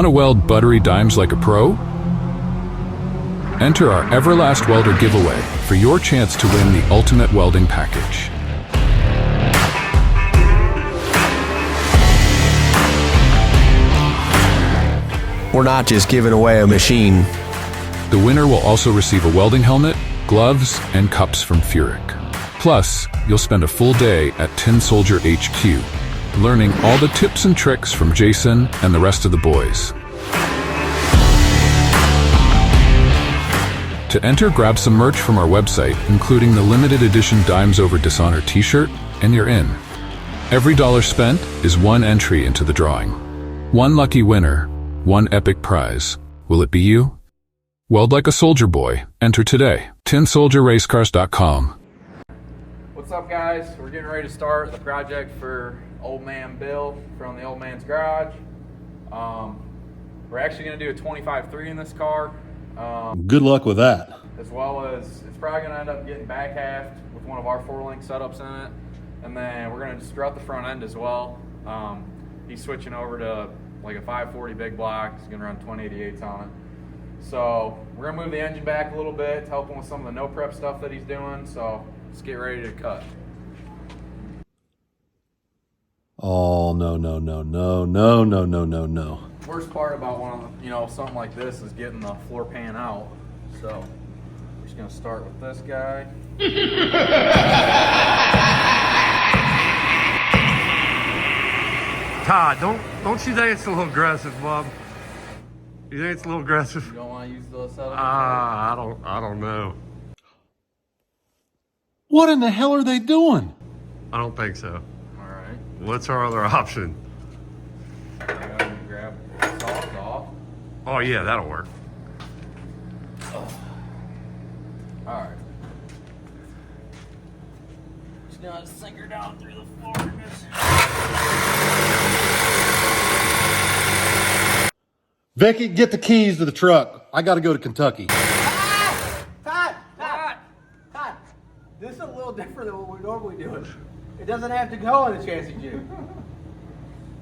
Want to weld buttery dimes like a pro? Enter our Everlast Welder giveaway for your chance to win the ultimate welding package. We're not just giving away a machine. The winner will also receive a welding helmet, gloves, and cups from Furic. Plus, you'll spend a full day at Tin Soldier HQ, learning all the tips and tricks from Jason and the rest of the boys. To enter, grab some merch from our website, including the limited edition Dimes Over Dishonor t-shirt, and you're in. Every dollar spent is one entry into the drawing. One lucky winner, one epic prize. Will it be you? Weld like a soldier boy. Enter today. TinSoldierRacecars.com. What's up, guys? We're getting ready to start the project for Old Man Bill from the Old Man's Garage. We're actually going to do a 25-3 in this car. Good luck with that. As well as it's probably going to end up getting back halved with one of our 4-link setups in it. And then we're going to strut the front end as well. He's switching over to like a 540 big block. He's going to run 2088s on it. So we're going to move the engine back a little bit to help him with some of the no prep stuff that he's doing. So let's get ready to cut. Oh, no. Worst part about something like this is getting the floor pan out. So we're just gonna start with this guy. Todd, don't you think it's a little aggressive, bub? You think it's a little aggressive? You don't want to use the setup? I don't know. What in the hell are they doing? I don't think so. All right. What's our other option? I gotta grab the saws off. Oh yeah, that'll work. All right. Just gonna sink her down through the floor. Vicky, get the keys to the truck. I got to go to Kentucky. Todd! This is a little different than what we normally do. It doesn't have to go on the chassis jig.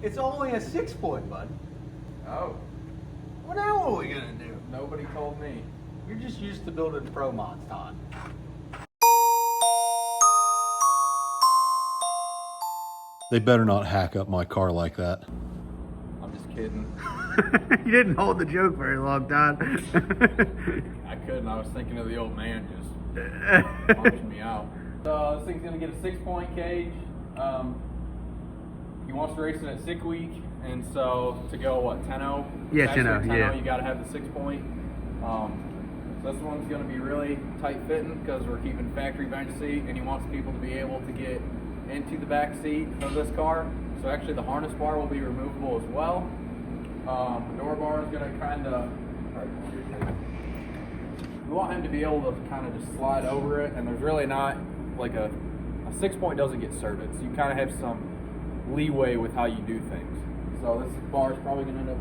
It's only a 6-point, bud. Oh, What now are we gonna do? nobody told me. You're just used to building pro mods, Todd. They better not hack up my car like that. I'm just kidding. You didn't hold the joke very long, Todd. I couldn't. I was thinking of the old man just punching me out. So this thing's gonna get a 6-point cage. He wants to race it at 6 week, and so to go 10-0. Yeah, 10-0. Yeah. You got to have the 6-point. So this one's gonna be really tight fitting because we're keeping factory bench seat, and he wants people to be able to get into the back seat of this car. So actually, the harness bar will be removable as well. The door bar is going to kind of, we want him to be able to kind of just slide over it, and there's really not like a 6-point doesn't get certed, so you kind of have some leeway with how you do things. So this bar is probably going to end up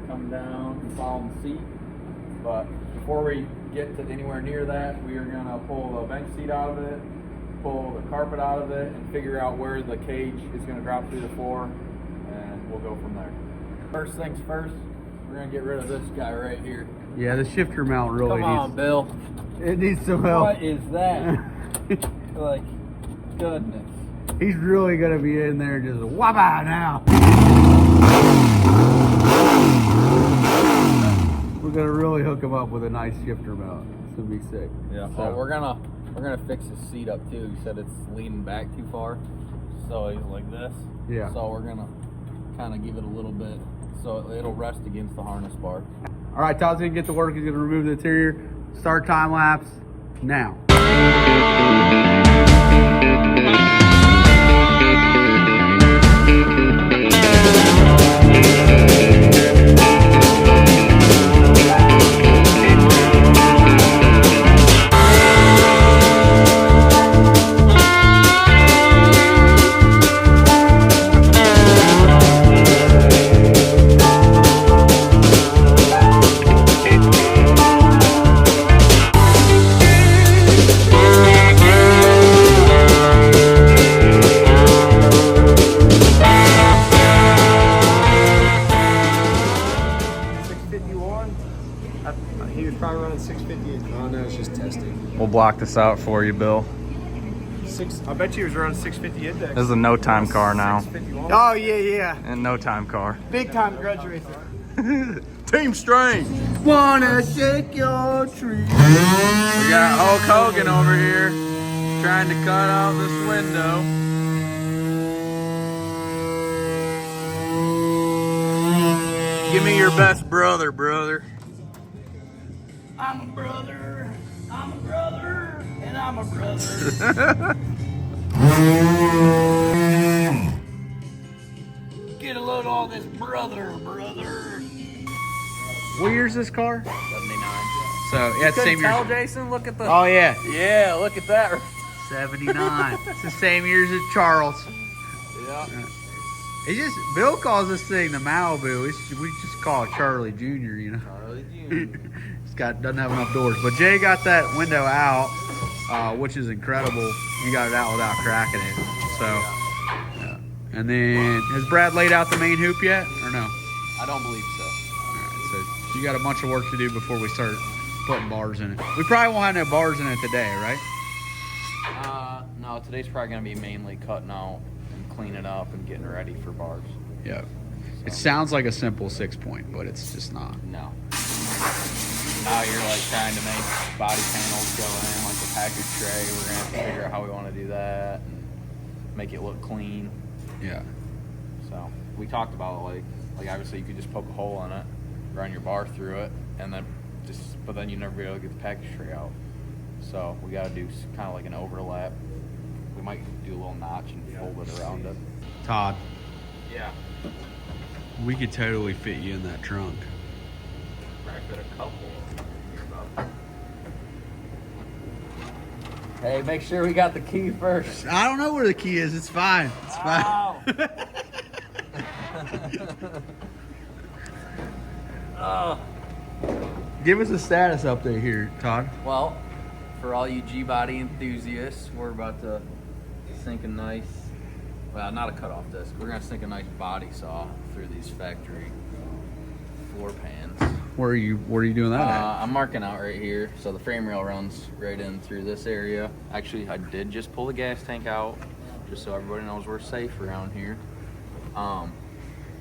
coming down and following the seat, but before we get to anywhere near that, we are going to pull the bench seat out of it, pull the carpet out of it, and figure out where the cage is going to drop through the floor, and we'll go from there. First things first, we're going to get rid of this guy right here. Yeah, the shifter mount really Come on, Bill. It needs some help. What is that? Like, goodness. He's really gonna be in there just wabba now. We're gonna really hook him up with a nice shifter mount. It's gonna be sick. Yeah. So, We're gonna fix his seat up too. He said it's leaning back too far, so he's like this. Yeah. So we're gonna kind of give it a little bit so it'll rest against the harness bar. all right, Todd's gonna get to work. He's gonna remove the interior. Start time lapse now. 651. He was probably running 650. Oh no, it's just testing. We'll block this out for you, Bill. I bet you he was running 650 index. This is a no-time car now. 651. Oh, yeah. And no-time car. Big time grudge racer. Team Strange. Wanna shake your tree. We got Hulk Hogan over here trying to cut out this window. Give me your best brother, brother. I'm a brother, and I'm a brother. Get a load of all this brother. What year's this car? 79. So yeah, it's the same year. Tell Jason, look at the. Oh yeah. Yeah, look at that. 79. It's the same years as Charles. Yeah. It's just Bill calls this thing the Malibu. We just call it Charlie Jr. You know. Charlie Jr. Doesn't have enough doors. But Jay got that window out, which is incredible. He got it out without cracking it. So, yeah. And then has Brad laid out the main hoop yet, or no? I don't believe so. All right, so you got a bunch of work to do before we start putting bars in it. We probably won't have no bars in it today, right? No, today's probably gonna be mainly cutting out and cleaning up and getting ready for bars. Yeah. It sounds like a simple 6-point, but it's just not. No. Now you're like trying to make body panels go in like a package tray. We're gonna have to figure out how we want to do that and make it look clean. Yeah. So we talked about it, like obviously you could just poke a hole in it, run your bar through it, and then but then you never be able to get the package tray out. So we got to do kind of like an overlap. We might do a little notch and fold it around it. Todd, Yeah. we could totally fit you in that trunk. Probably fit a couple. Hey, make sure we got the key first. I don't know where the key is. It's fine. It's fine. Ow. Oh. Give us a status update here, Todd. Well, for all you G-body enthusiasts, we're about to sink a nice, well, not a cutoff disc. We're gonna sink a nice body saw through these factory floor pans. Where are you doing that at? I'm marking out right here. So the frame rail runs right in through this area. Actually, I did just pull the gas tank out, just so everybody knows we're safe around here.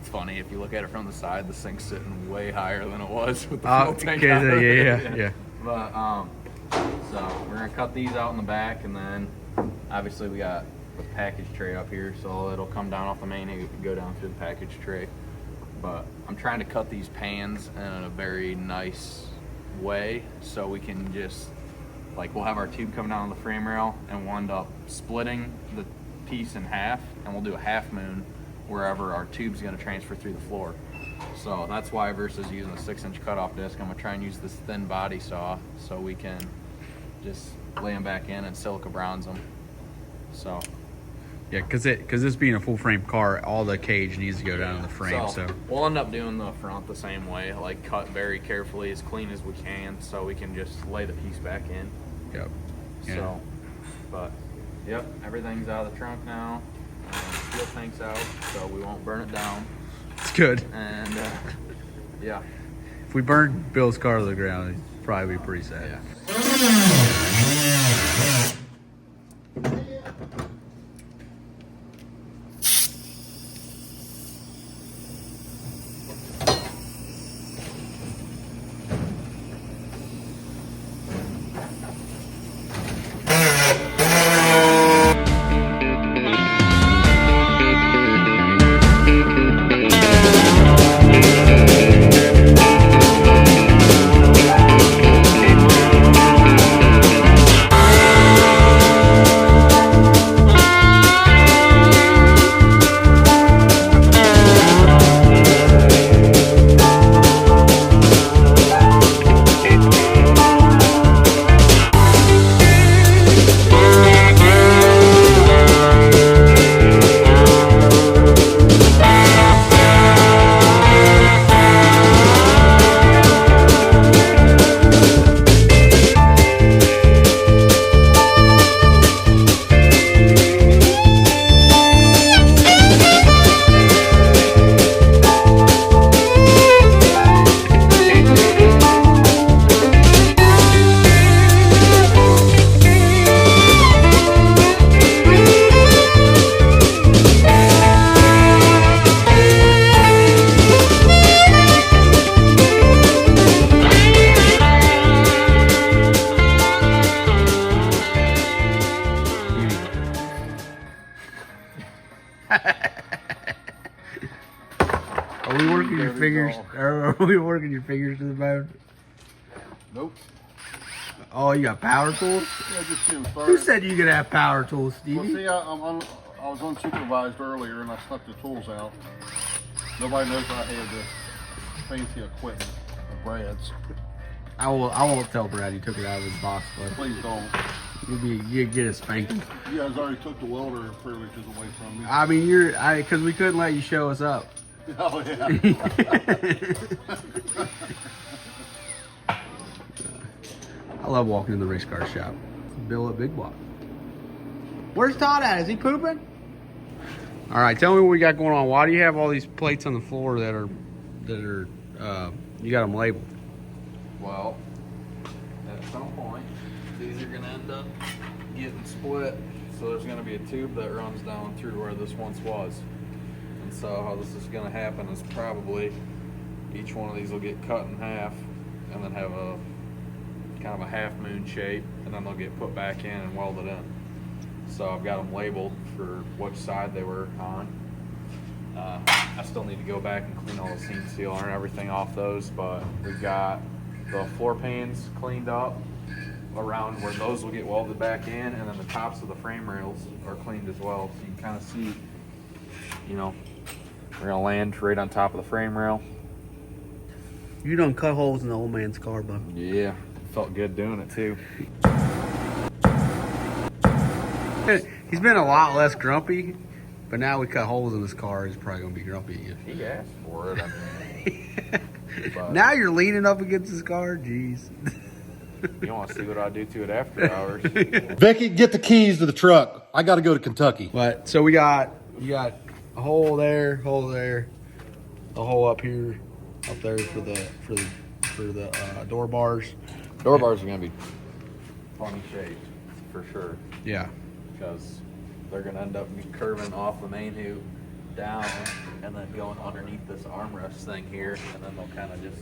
It's funny, if you look at it from the side, the sink's sitting way higher than it was with the fuel tank out. Yeah. But, so we're gonna cut these out in the back, and then obviously we got the package tray up here, so it'll come down off the main and go down through the package tray. But I'm trying to cut these pans in a very nice way, so we can just, like, we'll have our tube coming down on the frame rail, and we'll end up splitting the piece in half, and we'll do a half moon wherever our tube's gonna transfer through the floor. So that's why, versus using a 6-inch cutoff disc, I'm gonna try and use this thin body saw so we can just lay them back in and silica bronze them. So Yeah, because this being a full frame car, all the cage needs to go down in the frame. So we'll end up doing the front the same way, like cut very carefully, as clean as we can, so we can just lay the piece back in. Yep. Yeah. So, but yep, everything's out of the trunk now. Fuel tank's out, so we won't burn it down. It's good. And yeah. If we burn Bill's car to the ground, it'd probably be pretty sad. Yeah. Are we working your fingers to the bone? Nope. Oh, you got power tools? Yeah, just getting Who started. said you could have power tools, Well, Stevie? see, I was unsupervised earlier and I stuck the tools out. Nobody knows I had this fancy equipment of Brad's. I won't tell Brad you took it out of his box, but Please don't. you get a spanking. You guys already took the welder privileges away from me. I mean, because we couldn't let you show us up. Oh, yeah. I love walking in the race car shop. Bill at Big Block. Where's Todd at? Is he pooping? All right, tell me what we got going on. Why do you have all these plates on the floor that are you got them labeled? Well, at some point, these are going to end up getting split. So there's going to be a tube that runs down through where this once was. And so how this is going to happen is probably each one of these will get cut in half and then have a kind of a half moon shape, and then they'll get put back in and welded in. So I've got them labeled for which side they were on. I still need to go back and clean all the seam sealer and everything off those, but we've got the floor pans cleaned up around where those will get welded back in, and then the tops of the frame rails are cleaned as well. So you can kind of see, you know, we're gonna land right on top of the frame rail. You done cut holes in the old man's car, bud. Yeah, felt good doing it too. He's been a lot less grumpy, but now we cut holes in his car. He's probably gonna be grumpy again. He asked for it. I mean, but Now you're leaning up against his car. Jeez. you want to see what I do to it after hours? Vicky, get the keys to the truck. I got to go to Kentucky. But so you got a hole there, a hole up here, up there for the door bars. Door bars are gonna be funny shaped for sure, Yeah. because they're gonna end up curving off the main hoop down and then going underneath this armrest thing here, and then they'll kind of just,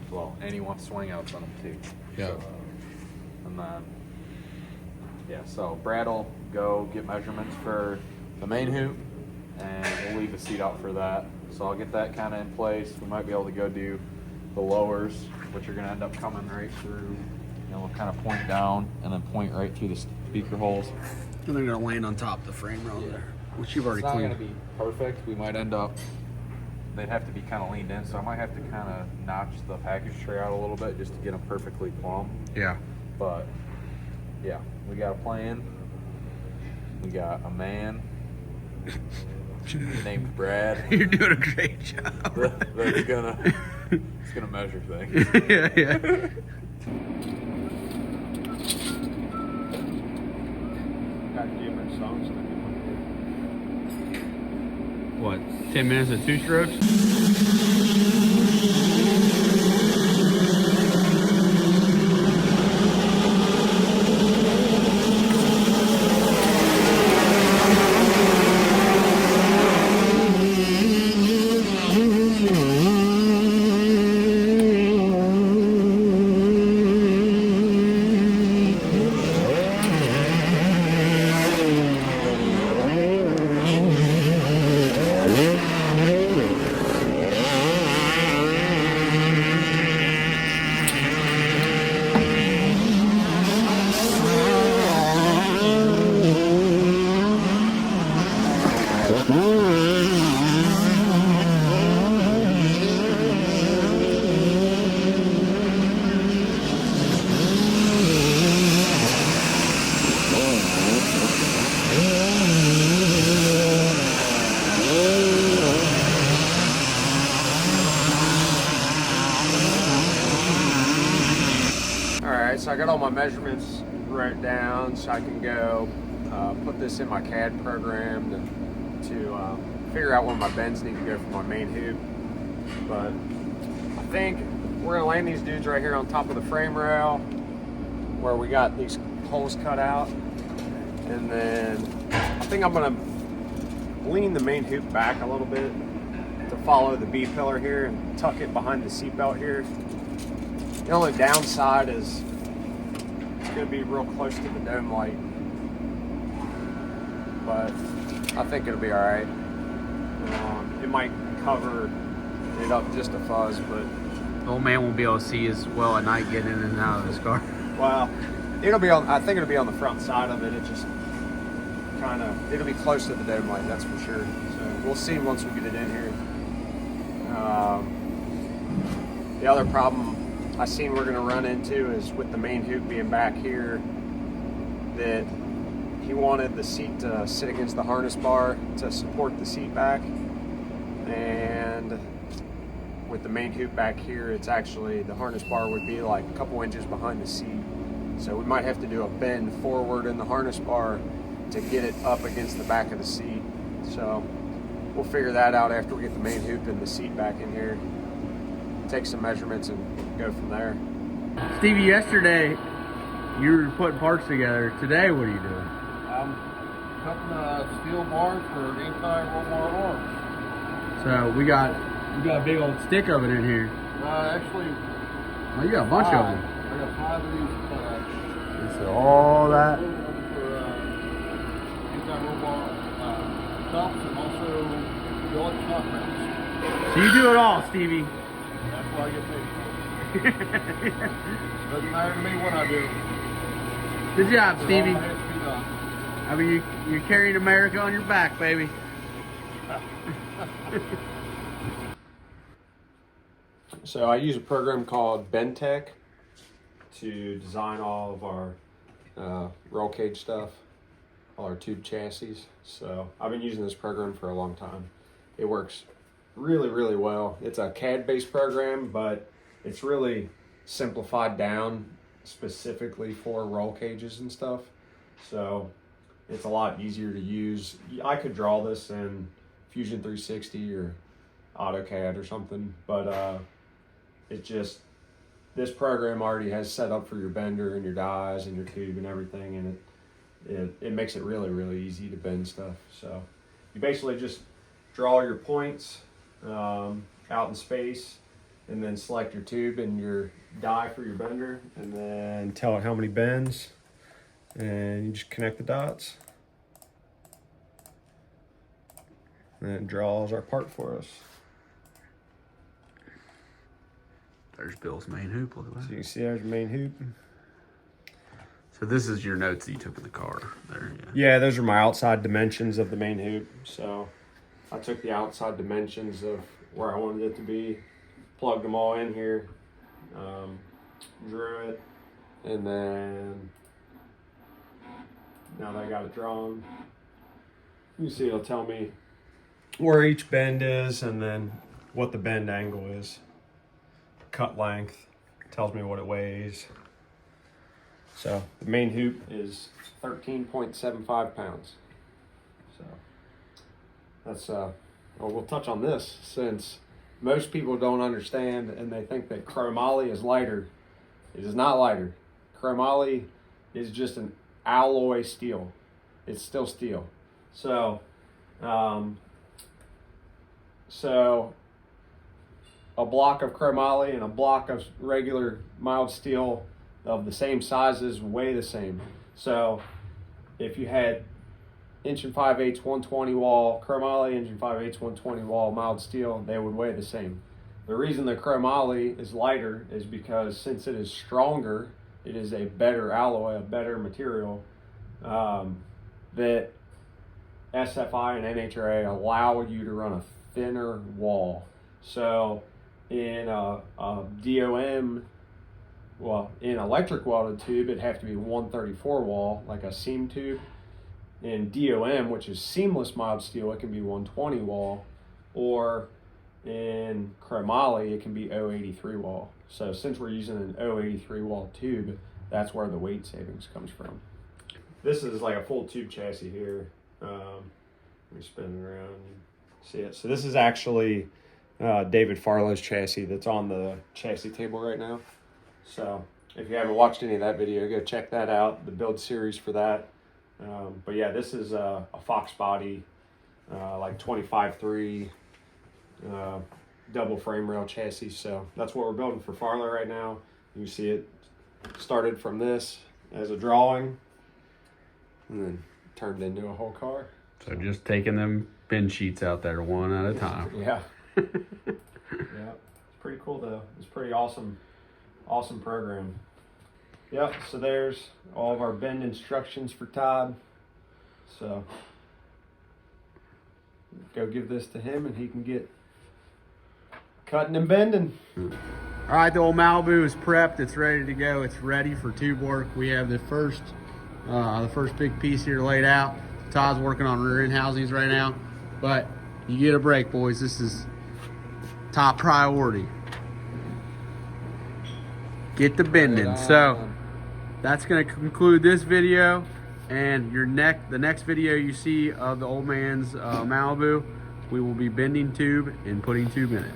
well, and you want swing outs on them too. Yeah. So, and then, yeah, so Brad will go get measurements for the main hoop, and we'll leave a seat out for that. So I'll get that kind of in place. We might be able to go do the lowers, which are going to end up coming right through, you know, kind of point down and then point right through the speaker holes. And they're gonna land on top of the frame rail there, which you've already It's not going cleaned. to be perfect. We might end up, they'd have to be kind of leaned in, so I might have to kind of notch the package tray out a little bit just to get them perfectly plumb. Yeah. But yeah, we got a plan. We got a man named Brad You're doing a great job. that's gonna measure things. yeah. Got different songs. What? 10 minutes of 2 strokes? Alright, so I got all my measurements wrote down so I can go put this in my CAD program to figure out where my bends need to go for my main hoop. But I think we're going to land these dudes right here on top of the frame rail where we got these holes cut out. And then I think I'm going to lean the main hoop back a little bit to follow the B-pillar here and tuck it behind the seatbelt here. The only downside is it's going to be real close to the dome light, but I think it'll be all right. It might cover it up just a fuzz, but The old man won't be able to see as well at night getting in and out of his car. well, it'll be on. I think it'll be on the front side of it. It just kind of it'll be close to the dome light, that's for sure. So we'll see once we get it in here. The other problem I seen we're gonna run into is with the main hoop being back here, that he wanted the seat to sit against the harness bar to support the seat back, and with the main hoop back here, it's actually, the harness bar would be like a couple inches behind the seat. So we might have to do a bend forward in the harness bar to get it up against the back of the seat. So we'll figure that out after we get the main hoop and the seat back in here. Take some measurements and go from there. Stevie, yesterday you were putting parts together. Today, what are you doing? I'm cutting steel bars for anti-roll arms. So we got a big old stick of it in here. Actually, Oh, you got a bunch of them. I got 5 of these cut So all that. for anti-roll bar tops and also billet shock mounts. So you do it all, Stevie. That's why I get paid. Doesn't matter to me what I do. Good job, It all Stevie. has to be done. I mean, you're carrying America on your back, baby. So I use a program called Bentech to design all of our roll cage stuff, all our tube chassis. So I've been using this program for a long time. It works really, really well. It's a CAD-based program, but it's really simplified down specifically for roll cages and stuff. So it's a lot easier to use. I could draw this in Fusion 360 or AutoCAD or something, but it just, this program already has set up for your bender and your dies and your tube and everything, and it makes it really, really easy to bend stuff. So you basically just draw your points out in space, and then select your tube and your die for your bender, and then tell it how many bends, and you just connect the dots, and it draws our part for us. There's Bill's main hoop. Look at So that. you can see there's your main hoop. So this is your notes that you took in the car. There, yeah. Yeah, those are my outside dimensions of the main hoop. So I took the outside dimensions of where I wanted it to be, plugged them all in here, drew it, and then now that I got it drawn, you see it'll tell me where each bend is and then what the bend angle is. Cut length, tells me what it weighs. So the main hoop is 13.75 pounds. So that's well, we'll touch on this since most people don't understand and they think that chromoly is lighter. It is not lighter. Chromoly is just an alloy steel. It's still steel. So a block of chromoly and a block of regular mild steel of the same sizes weigh the same. So if you had 1 5/8 120 wall chromoly, 1 5/8 120 wall mild steel, they would weigh the same. The reason the chromoly is lighter is because since it is stronger, it is a better alloy, a better material, that SFI and NHRA allow you to run a thinner wall. So in a DOM, well, in electric welded tube, it'd have to be 134 wall, like a seam tube. In DOM, which is seamless mild steel, it can be 120 wall, or in chromoly, it can be 083 wall. So since we're using an 083 wall tube, that's where the weight savings comes from. This is like a full tube chassis here. Let me spin it around and see it. So this is actually David Farlow's chassis that's on the chassis table right now. So if you haven't watched any of that video, go check that out, the build series for that. But yeah, this is a Fox body, like 25.3 double frame rail chassis. So that's what we're building for Farlow right now. You see it started from this as a drawing and then turned into a whole car. So just taking them bin sheets out there one at a time. Yeah. Yeah, it's pretty cool though. It's pretty awesome program. Yep, so there's all of our bend instructions for Todd. So go give this to him and he can get cutting and bending. All right, the old Malibu is prepped. It's ready to go. It's ready for tube work. We have the first big piece here laid out. Todd's working on rear end housings right now, but you get a break, boys. This is top priority. Get the bending. So that's going to conclude this video, and the next video you see of the old man's Malibu, we will be bending tube and putting tube in it.